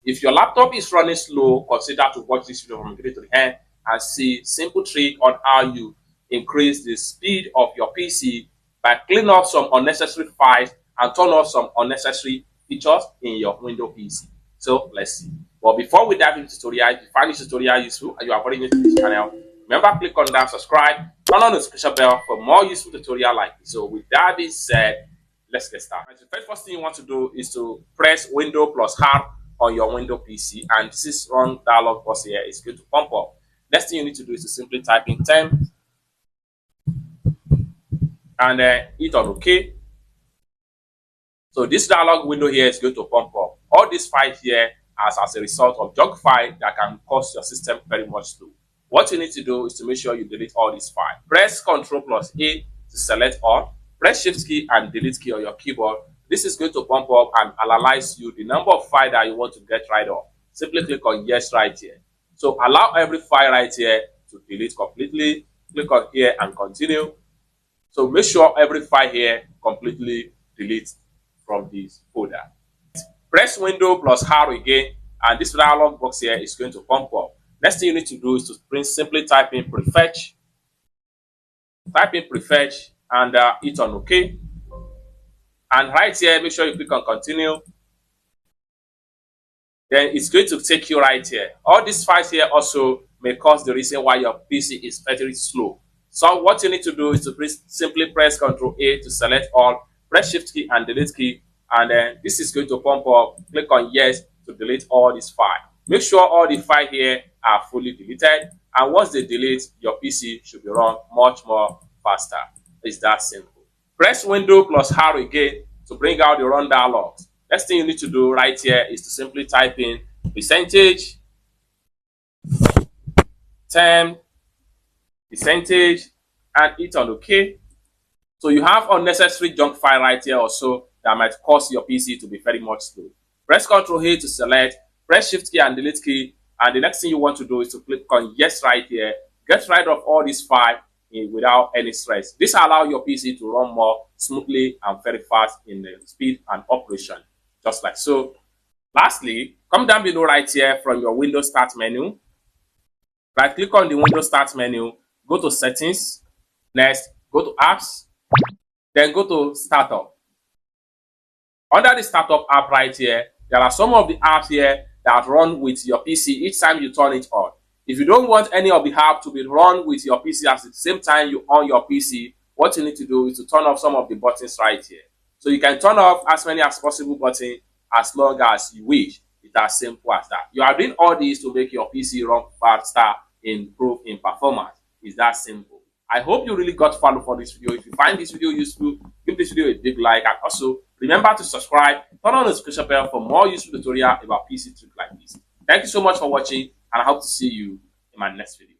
If your laptop is running slow, consider to watch this video from beginning to the end and see simple trick on how you increase the speed of your PC by cleaning up some unnecessary files and turn off some unnecessary features in your Windows PC. So let's see. But before we dive into the tutorial, if you find this tutorial useful and you are very new to this channel, remember click on that subscribe, turn on the notification bell for more useful tutorial like this. So with that being said, let's get started. The first thing you want to do is to press Windows plus R on your Windows PC, and this is run dialog box here. It's going to pump up. Next thing you need to do is to simply type in temp and hit on OK. So this dialog window here is going to pump up. All these files here as a result of junk file that can cause your system very much slow. What you need to do is to make sure you delete all these files. Press Ctrl plus A to select all. Press Shift key and delete key on your keyboard. This is going to pump up and analyze you the number of files that you want to get rid of. Simply click on yes right here. So allow every file right here to delete completely. Click on here and continue. So make sure every file here completely deletes from this folder. Press Windows plus R again, and this dialog box here is going to pump up. Next thing you need to do is to simply type in prefetch. Type in prefetch and hit on OK. And right here, make sure you click on continue. Then it's going to take you right here. All these files here also may cause the reason why your PC is very slow. So what you need to do is to simply press Ctrl A to select all, press Shift key and delete key, and then this is going to pump up. Click on yes to delete all these files. Make sure all the files here are fully deleted, and once they delete, your PC should be run much more faster. It's that simple. Press Windows plus R again to bring out the run dialog. Next thing you need to do right here is to simply type in percentage temp percentage and hit on OK. So you have unnecessary junk file right here also that might cause your PC to be very much slow. Press Ctrl A to select, press Shift key and delete key, and the next thing you want to do is to click on yes right here. Get rid of all these files without any stress. This allows your PC to run more smoothly and very fast in the speed and operation, just like so. Lastly, come down below right here from your Windows Start menu. Right click on the Windows Start menu, go to Settings, next go to Apps, then go to Startup. Under the Startup app right here, there are some of the apps here that run with your PC each time you turn it on. If you don't want any of the apps to be run with your PC at the same time you on your PC, what you need to do is to turn off some of the buttons right here. So you can turn off as many as possible buttons as long as you wish. It's as simple as that. You are doing all this to make your PC run faster, improve in performance. It's that simple. I hope you really got value for this video. If you find this video useful, give this video a big like, and also remember to subscribe, turn on the notification bell for more useful tutorial about PC tricks like this. Thank you so much for watching, and I hope to see you in my next video.